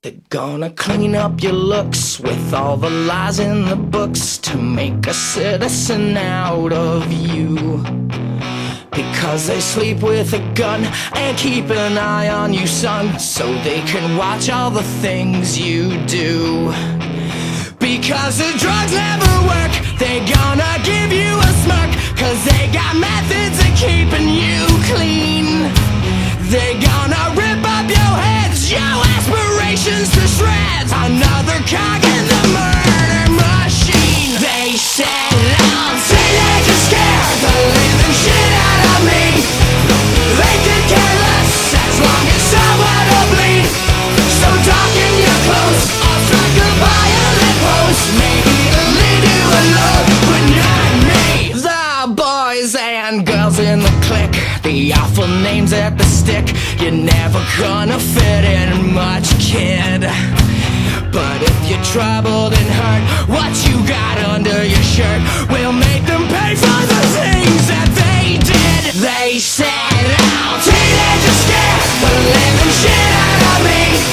They're gonna clean up your looks with all the lies in the books to make a citizen out of you. Because they sleep with a gun and keep an eye on you, son, so they can watch all the things you do. Because the drugs never work, they gonna give you a smirk, cause they got methods of keeping you clean. They gonna rip up your heads, your aspirations to shreds, another cog in the murder machine. They said I'm teenagers scare the living shit out of me. They could care less as long as someone will bleed. So darken your clothes, I'll strike a violent pose, maybe to lead you alone, but not me. The boys and girls in the clique, the awful names at the stick. You're never gonna fit in much, kid. But if you're troubled and hurt, what you got under your shirt will make them pay for the things that they did. They said, oh, teenagers scared the living shit out of me.